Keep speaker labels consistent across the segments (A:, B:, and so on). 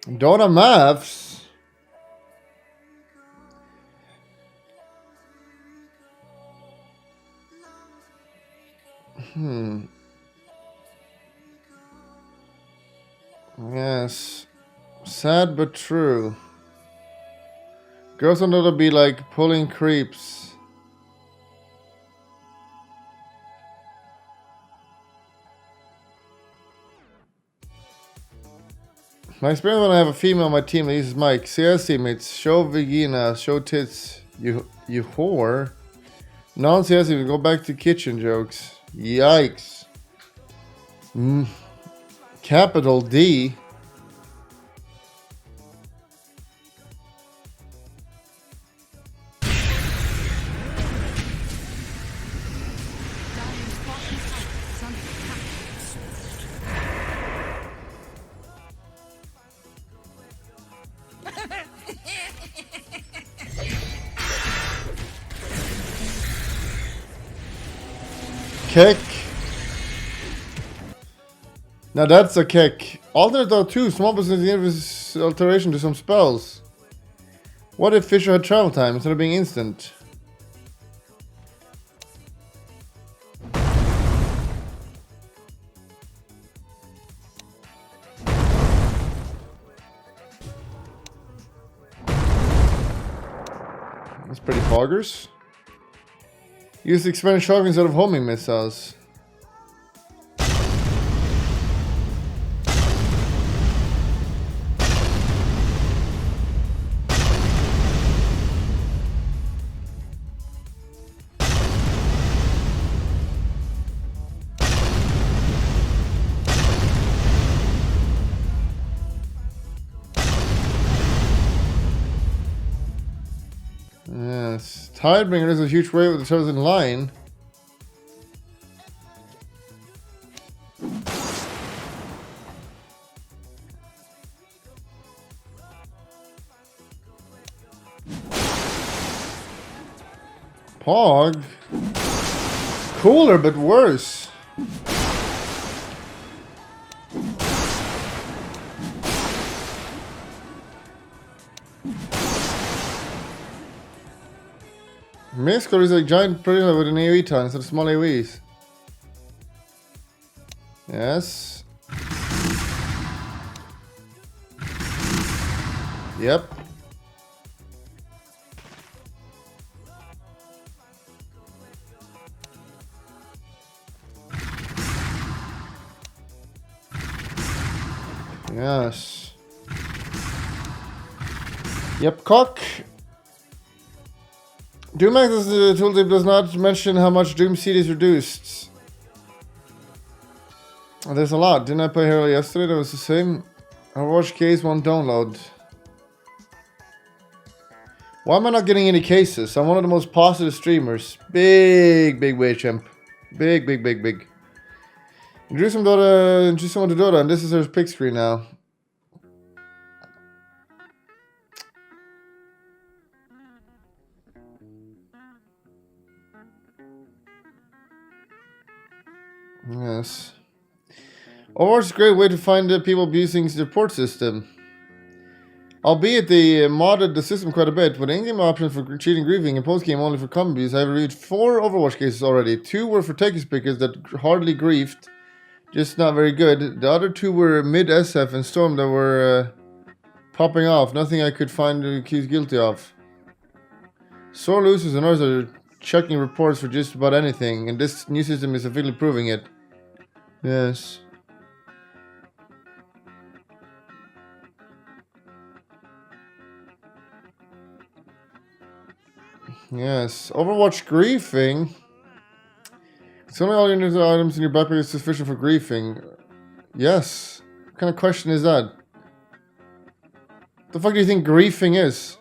A: Dota maths. Yes. Sad but true. Girls on Dota be like pulling creeps. My experience when I have a female on my team that uses mic. CS teammates, show vagina, show tits, you whore. Non-CS teammates, go back to kitchen jokes. Yikes. Capital D. Kick. Now that's a kick. Alternate dota2, small business gives alteration to some spells. What if Fisher had travel time instead of being instant? That's pretty poggers. Use expanded shock instead of homing missiles. Yes, Tidebringer is a huge wave with the chosen line. Pog? Cooler but worse. Miscore is a giant prisoner with an AoE time instead of small AoEs. Yes. Yep. Yes. Yep, cock. Doommax as the tooltip does not mention how much Doom seed is reduced. Oh, there's a lot. Didn't I play Hero yesterday? That was the same. Overwatch case won't download. Why am I not getting any cases? I'm one of the most positive streamers. Big wage chimp. Big. Introduce some Dota, introduce someone to Dota, and this is her pick screen now. Yes. Overwatch is a great way to find people abusing the support system. Albeit they modded the system quite a bit, with in-game options for cheating, grieving, and post-game only for common abuse. I have reviewed 4 Overwatch cases already. 2 were for takers pickers that hardly griefed, just not very good. The other 2 were mid-SF and Storm that were popping off. Nothing I could find to accuse guilty of. Sore losers and others are checking reports for just about anything, and this new system is officially proving it. Yes. Yes. Overwatch griefing. It's only all your items in your backpack is sufficient for griefing. Yes. What kind of question is that? The fuck do you think griefing is?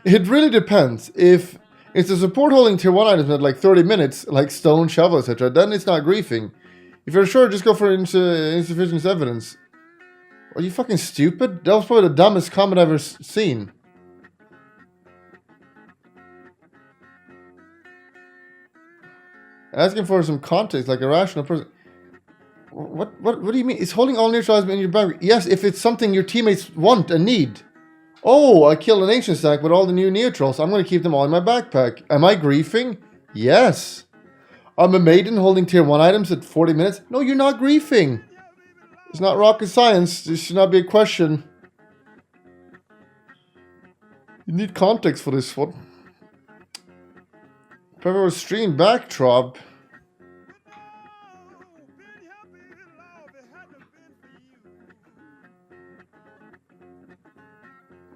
A: It really depends. If it's a support holding tier 1 items at like 30 minutes, like stone, shovel, etc., then it's not griefing. If you're sure, just go for insufficient evidence. Are you fucking stupid? That was probably the dumbest comment I've ever seen. Asking for some context, like a rational person. What do you mean? It's holding all neutralized in your bag. Yes, if it's something your teammates want and need. Oh, I killed an ancient stack with all the new neutrals. I'm going to keep them all in my backpack. Am I griefing? Yes. I'm a maiden holding tier 1 items at 40 minutes. No, you're not griefing. It's not rocket science. This should not be a question. You need context for this one. Prefer stream backdrop.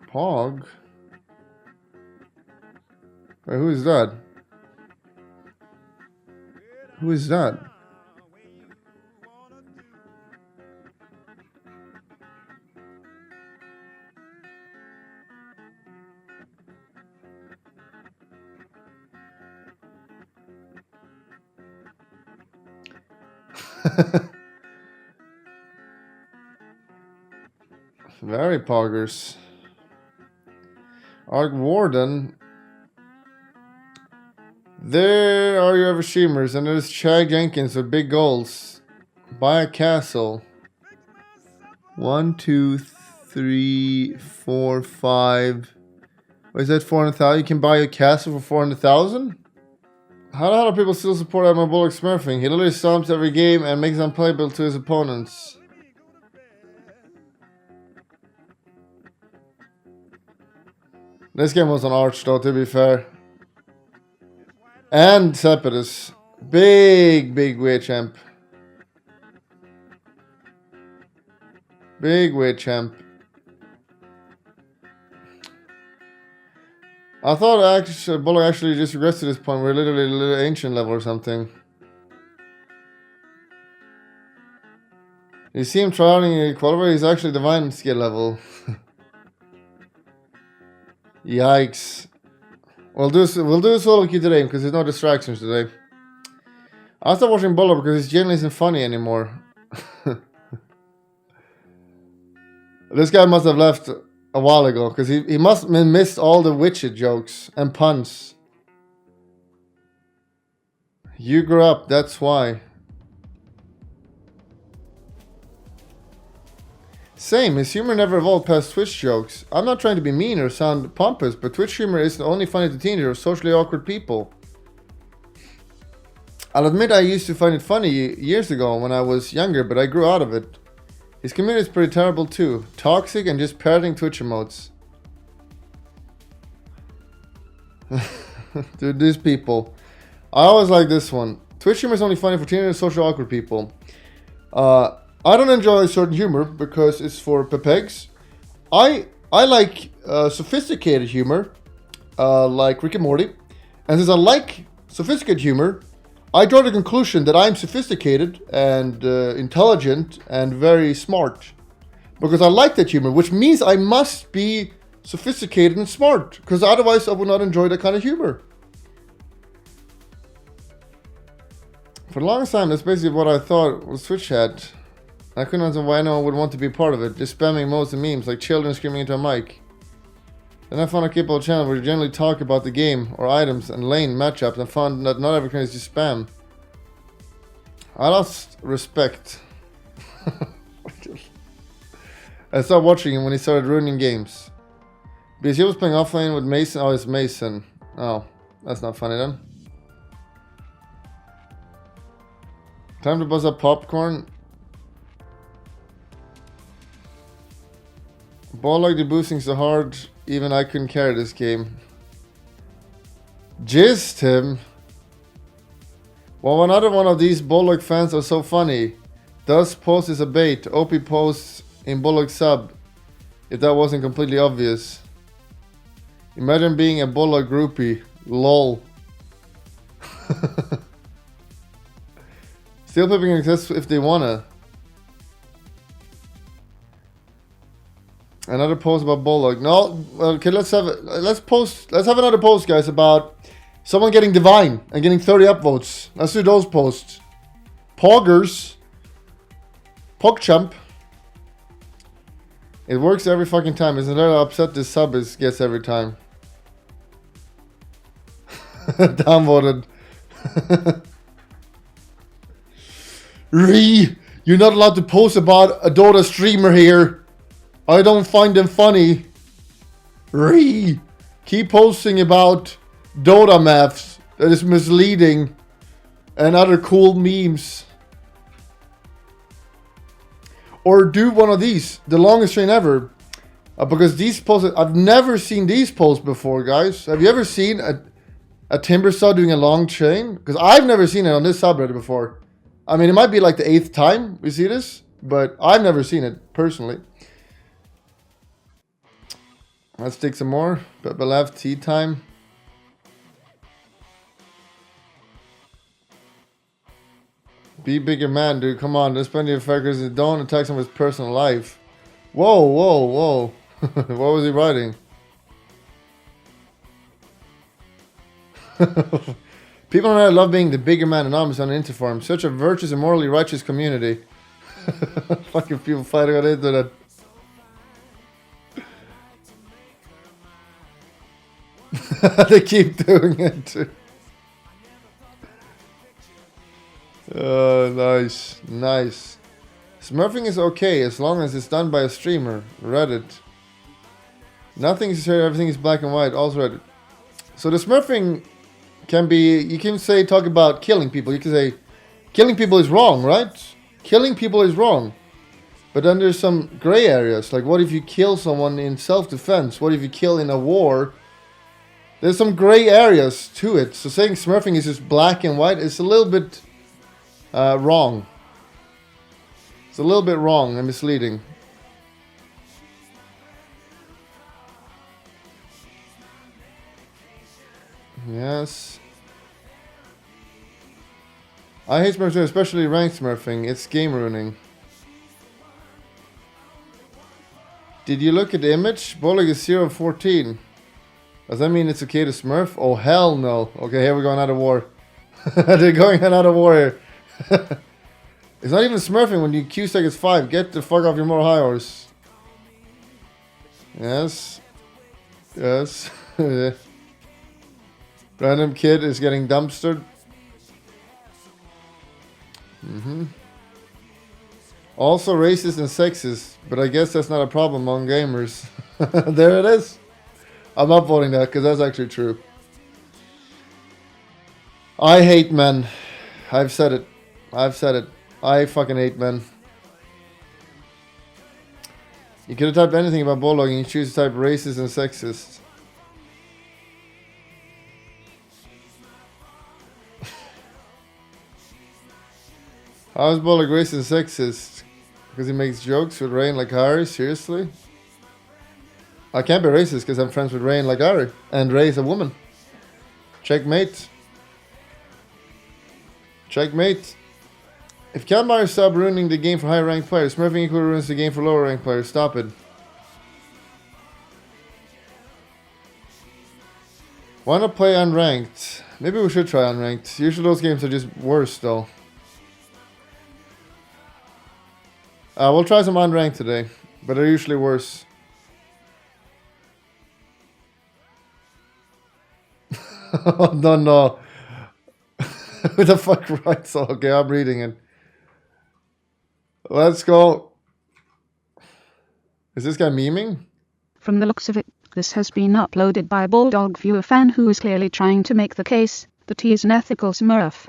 A: Pog? Wait, who is that? Who is that? Very poggers. Arc Warden. There are your Eversheemers, and there's Chad Jenkins with big goals. Buy a castle. 1, 2, 3, 4, 5. What is that? 400,000? You can buy a castle for 400,000? How do people still support AdmiralBulldog smurfing? He literally stomps every game and makes unplayable to his opponents. This game was on Arch though, to be fair. And Sepidus. Big weird champ. Big weird champ. I thought actually Bulldog actually just regressed to this point. We're literally a little ancient level or something. You see him trying in qualifier, he's actually divine skill level. Yikes. We'll do a solo queue today because there's no distractions today. I stopped watching Bulldog because it genuinely isn't funny anymore. This guy must have left a while ago because he must have missed all the Witcher jokes and puns. You grew up, that's why. Same, his humor never evolved past Twitch jokes. I'm not trying to be mean or sound pompous, but Twitch humor isn't only funny to teenagers or socially awkward people. I'll admit I used to find it funny years ago when I was younger, but I grew out of it. His community is pretty terrible too. Toxic and just parroting Twitch emotes. Dude, these people. I always like this one. Twitch humor is only funny for teenagers and socially awkward people. I don't enjoy certain humor because it's for pepegs. I like sophisticated humor, like Rick and Morty. And since I like sophisticated humor, I draw the conclusion that I'm sophisticated and intelligent and very smart. Because I like that humor, which means I must be sophisticated and smart. Because otherwise I would not enjoy that kind of humor. For the longest time, that's basically what I thought was Twitch had. I couldn't understand why anyone would want to be part of it, just spamming emotes and memes like children screaming into a mic. Then I found a couple of channels where you generally talk about the game or items and lane matchups and found that not everything is just spam. I lost respect. I stopped watching him when he started ruining games. Because he was playing offlane with Mason. Oh, it's Mason. Oh, that's not funny then. Time to buzz up popcorn. Bulldog deboosting so hard, even I couldn't carry this game. Jizzed him. Well, another one of these Bulldog fans are so funny. Does post is a bait. OP posts in Bulldog sub. If that wasn't completely obvious. Imagine being a Bulldog groupie. LOL. Still people can access if they wanna. Another post about Bulldog. No, okay, let's have another post, guys, about someone getting divine and getting 30 upvotes. Let's do those posts. Poggers. PogChamp. It works every fucking time. Isn't that upset this sub gets every time? Downvoted. You're not allowed to post about a Dota streamer here. I don't find them funny. Keep posting about Dota maps that is misleading and other cool memes. Or do one of these, the longest chain ever. Because these posts, I've never seen these posts before, guys. Have you ever seen a timber saw doing a long chain? Because I've never seen it on this subreddit before. I mean, it might be like the 8th time we see this, but I've never seen it personally. Let's take some more. Pepper left, tea time. Be bigger man, dude. Come on, there's plenty of fuckers that don't attack someone's personal life. Whoa. What was he writing? People on Reddit love being the bigger man anonymous on the interforum. Such a virtuous and morally righteous community. Fucking people fighting on the internet. They keep doing it too. Nice. Smurfing is okay as long as it's done by a streamer. Reddit. Nothing is straight, everything is black and white. Also Reddit. So the smurfing can be, you can say, talk about killing people. You can say, killing people is wrong, right? Killing people is wrong. But then there's some gray areas. Like, what if you kill someone in self-defense? What if you kill in a war? There's some gray areas to it. So saying smurfing is just black and white is a little bit wrong. It's a little bit wrong and misleading. Yes. I hate smurfing, especially ranked smurfing. It's game ruining. Did you look at the image? Bulldog is 0 of 14. Does that mean it's okay to smurf? Oh, hell no. Okay, here we go, another war. They're going another war here. It's not even smurfing when you Q-stack is 5. Get the fuck off your Mohr high horse. Yes. Random kid is getting dumpstered. Also racist and sexist, but I guess that's not a problem among gamers. There it is. I'm not voting that because that's actually true. I hate men. I've said it. I fucking hate men. You could have typed anything about Bulldog and you choose to type racist and sexist. How is Bulldog racist and sexist? Because he makes jokes with Rain like Harry? Seriously? I can't be racist because I'm friends with Rain like Harry. And Ray is a woman. Checkmate. If Kalmar stop ruining the game for high ranked players, smurfing equally ruins the game for lower ranked players. Stop it. Why not play unranked? Maybe we should try unranked. Usually those games are just worse though. We'll try some unranked today, but they're usually worse. No. Who the fuck writes? Okay, I'm reading it. Let's go. Is this guy memeing?
B: From the looks of it, this has been uploaded by a Bulldog viewer fan who is clearly trying to make the case that he is an ethical smurf.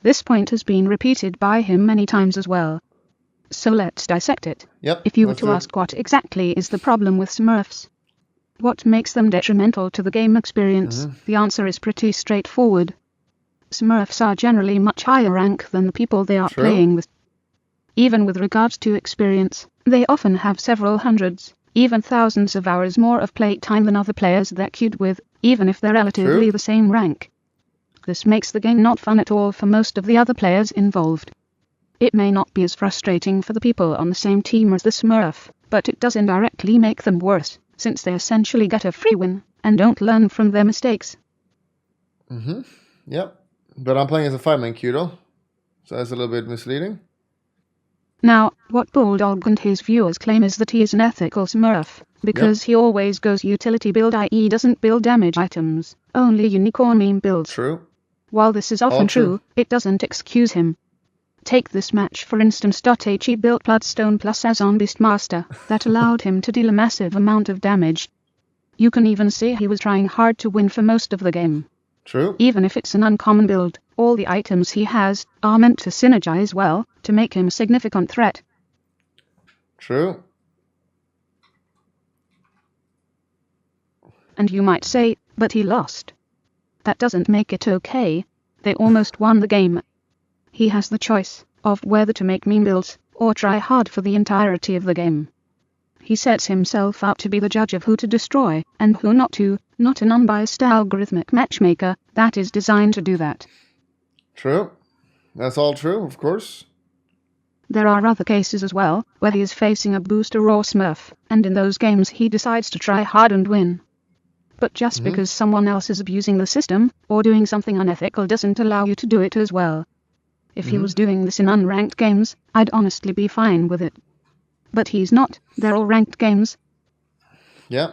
B: This point has been repeated by him many times as well. So let's dissect it.
A: Yep.
B: If you were to ask what exactly is the problem with smurfs, what makes them detrimental to the game experience, the answer is pretty straightforward. Smurfs are generally much higher rank than the people they are playing with. Even with regards to experience, they often have several hundreds, even thousands of hours more of playtime than other players they're queued with, even if they're relatively the same rank. This makes the game not fun at all for most of the other players involved. It may not be as frustrating for the people on the same team as the smurf, but it does indirectly make them worse, since they essentially get a free win, and don't learn from their mistakes.
A: Yep. But I'm playing as a 5-man queue though, so that's a little bit misleading.
B: Now, what Bulldog and his viewers claim is that he is an ethical smurf, because he always goes utility build, i.e. doesn't build damage items, only unicorn meme builds.
A: True.
B: While this is often true, it doesn't excuse him. Take this match for instance. He built Bloodstone plus a Zombie Beastmaster that allowed him to deal a massive amount of damage. You can even see he was trying hard to win for most of the game.
A: True.
B: Even if it's an uncommon build, all the items he has are meant to synergize well to make him a significant threat.
A: True.
B: And you might say, but he lost. That doesn't make it okay. They almost won the game. He has the choice of whether to make meme builds or try hard for the entirety of the game. He sets himself up to be the judge of who to destroy and who not to, not an unbiased algorithmic matchmaker that is designed to do that.
A: True. That's all true, of course.
B: There are other cases as well, where he is facing a booster or smurf, and in those games he decides to try hard and win. But just because someone else is abusing the system, or doing something unethical doesn't allow you to do it as well. If he was doing this in unranked games, I'd honestly be fine with it. But he's not, they're all ranked games.
A: Yeah,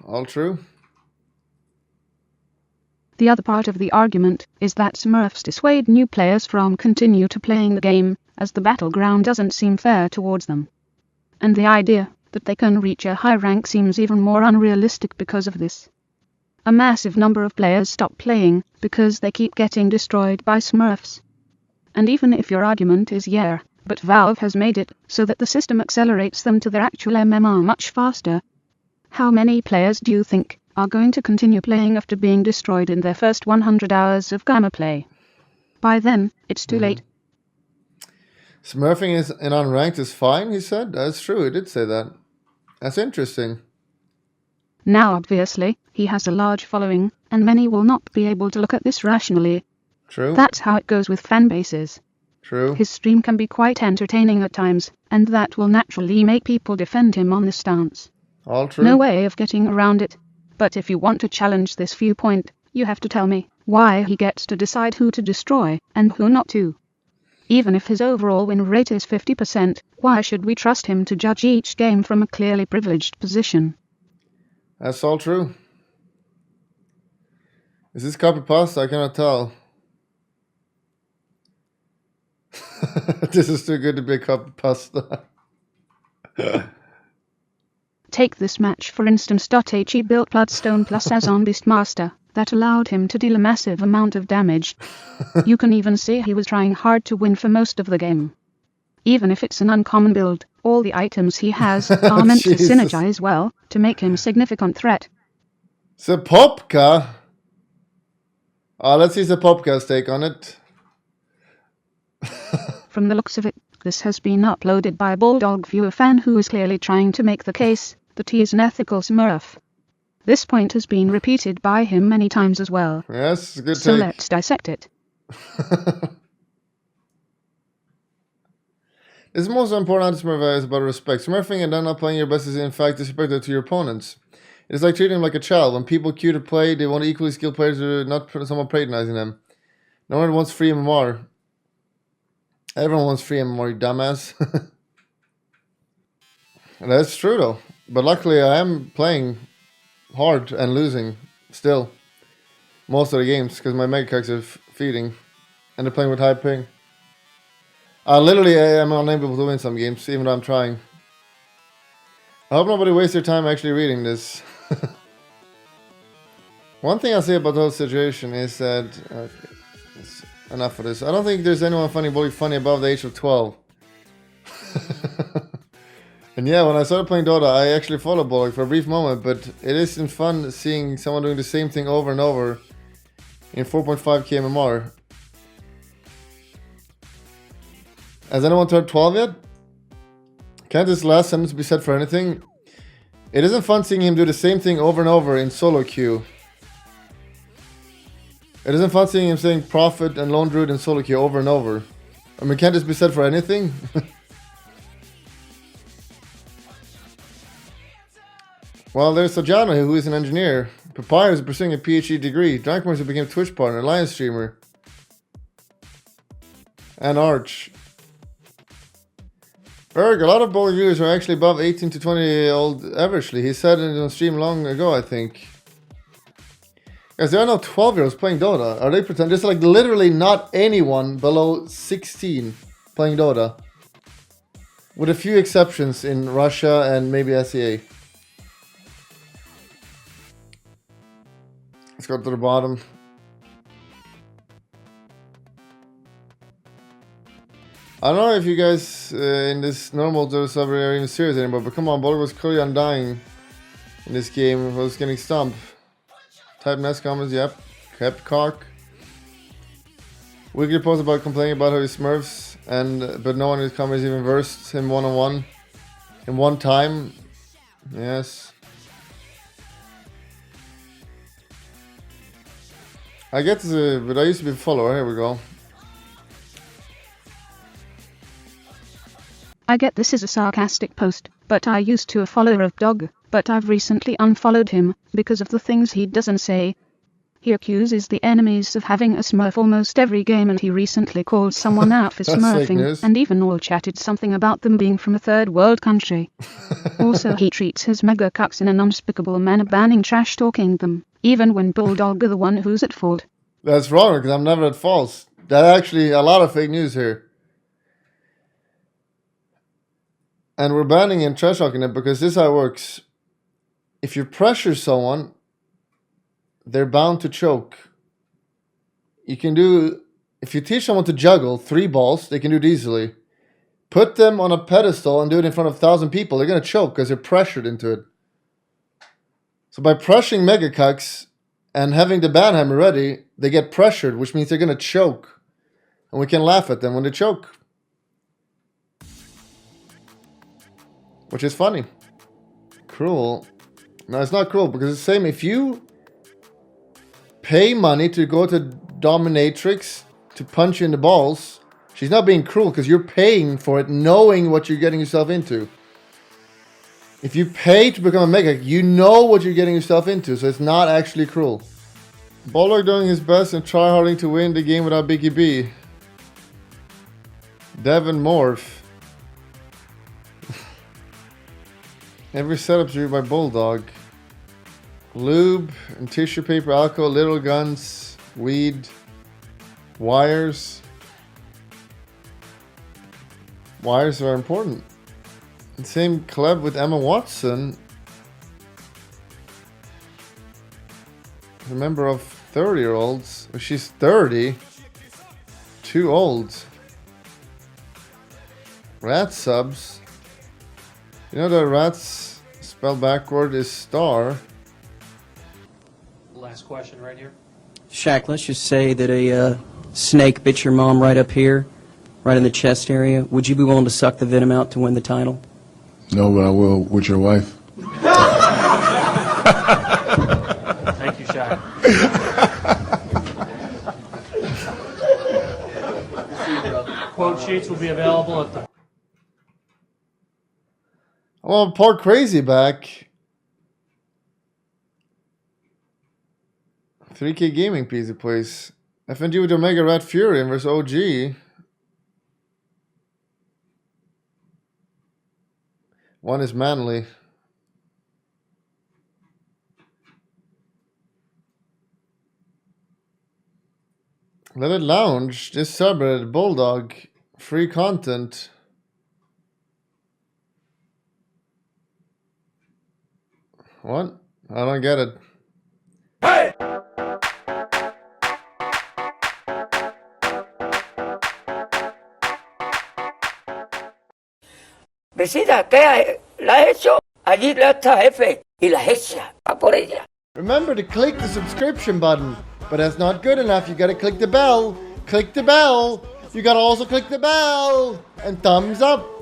A: all true.
B: The other part of the argument is that Smurfs dissuade new players from continue to playing the game, as the battleground doesn't seem fair towards them. And the idea that they can reach a high rank seems even more unrealistic because of this. A massive number of players stop playing because they keep getting destroyed by Smurfs. And even if your argument is yeah, but Valve has made it so that the system accelerates them to their actual MMR much faster. How many players do you think are going to continue playing after being destroyed in their first 100 hours of gamma play? By then, it's too late.
A: Smurfing is in unranked is fine, he said. That's true, he did say that. That's interesting.
B: Now obviously, he has a large following, and many will not be able to look at this rationally.
A: True.
B: That's how it goes with fan bases.
A: True.
B: His stream can be quite entertaining at times, and that will naturally make people defend him on this stance.
A: All true.
B: No way of getting around it. But if you want to challenge this viewpoint, you have to tell me why he gets to decide who to destroy and who not to. Even if his overall win rate is 50%, why should we trust him to judge each game from a clearly privileged position?
A: That's all true. Is this copy pasta? I cannot tell. This is too good to be a copy pasta.
B: Take this match for instance. He built Bloodstone plus a Zombie Beastmaster that allowed him to deal a massive amount of damage. You can even see he was trying hard to win for most of the game. Even if it's an uncommon build, all the items he has are meant to synergize well to make him a significant threat.
A: Zapopka? Let's see Zapopka's take on it.
B: From the looks of it, this has been uploaded by a Bulldog viewer fan who is clearly trying to make the case that he is an ethical Smurf. This point has been repeated by him many times as well.
A: Yes, good take.
B: So let's dissect it.
A: This most important anti-smurf is about respect. Smurfing and then not playing your best is in fact disrespectful to your opponents. It is like treating them like a child. When people queue to play, they want equally skilled players or not someone patronizing them. No one wants free MMR. Everyone wants free MMR, you dumbass. That's true though. But luckily I am playing hard and losing still. Most of the games because my mega cards are feeding. And they're playing with high ping. Literally I am unable to win some games even though I'm trying. I hope nobody wastes their time actually reading this. One thing I'll say about the whole situation is that... Okay, enough of this. I don't think there's anyone funny above the age of 12. And yeah, when I started playing Dota, I actually followed Bulldog for a brief moment, but it isn't fun seeing someone doing the same thing over and over in 4.5k MMR. Has anyone turned 12 yet? Can't this last sentence be said for anything? It isn't fun seeing him do the same thing over and over in solo queue. It isn't fun seeing him saying Prophet and Lone Druid in solo queue over and over. I mean, can't this be said for anything? Well, there's Sajana, who is an engineer. Papaya is pursuing a PhD degree. Drankmars, who became a Twitch partner, Lion streamer. And Arch. Verrk, a lot of Bulldog viewers are actually above 18 to 20 old averagely. He said it on stream long ago, I think. Guys, there are no 12-year-olds playing Dota. Are they pretend? There's like literally not anyone below 16 playing Dota. With a few exceptions in Russia and maybe SEA. Let's go to the bottom. I don't know if you guys in this normal Dota server are even serious anymore, but come on, Bulldog was clearly undying in this game. I was getting stumped. Type Nest comments, yep. Kept cock. Weekly post about complaining about how he smurfs, but no one in his comments even versed him one-on-one in one time. Yes. I get to, but I used to be a follower. Here we go.
B: I get this is a sarcastic post, but I used to a follower of Dog, but I've recently unfollowed him because of the things he doesn't say. He accuses the enemies of having a smurf almost every game, and he recently called someone out for smurfing, and even all chatted something about them being from a third world country. Also, he treats his mega cucks in an unspeakable manner, banning trash talking them, even when Bulldog are the one who's at fault.
A: That's wrong, because I'm never at fault. That's actually a lot of fake news here. And we're banning and trash talking it because this is how it works. If you pressure someone, they're bound to choke. You can do, if you teach someone to juggle 3 balls, they can do it easily. Put them on a pedestal and do it in front of 1,000 people, they're going to choke because they're pressured into it. So by pressuring mega cucks and having the banhammer ready, they get pressured, which means they're going to choke. And we can laugh at them when they choke. Which is funny. Cruel. No, it's not cruel because it's the same. If you pay money to go to Dominatrix to punch you in the balls, she's not being cruel because you're paying for it, knowing what you're getting yourself into. If you pay to become a mega, you know what you're getting yourself into, so it's not actually cruel. Bulldog doing his best and tryharding to win the game without Biggie B. Devin Morph. Every setup's reviewed by Bulldog. Lube and tissue paper, alcohol, little guns, weed, wires. Wires are important. And same collab with Emma Watson. A member of 30-year-olds. She's 30. Too old. Rat subs. You know that rats spelled backward is star.
C: Last question right here.
D: Shaq, let's just say that a snake bit your mom right up here, right in the chest area. Would you be willing to suck the venom out to win the title?
E: No, but I will with your wife.
C: Thank you, Shaq. Quote sheets will be available at the...
A: I want Park Crazy back. 3K Gaming PC plays. FNG with Omega Rat Fury versus OG. One is manly. Leddit Lounge. This subreddit Bulldog. Free content. What? I don't get it. Hey!
F: Visita que la ha hecho, allí la está jefe y la hecha, va por ella.
A: Remember to click the subscription button, but that's not good enough. You gotta click the bell. Click the bell. You gotta also click the bell and thumbs up.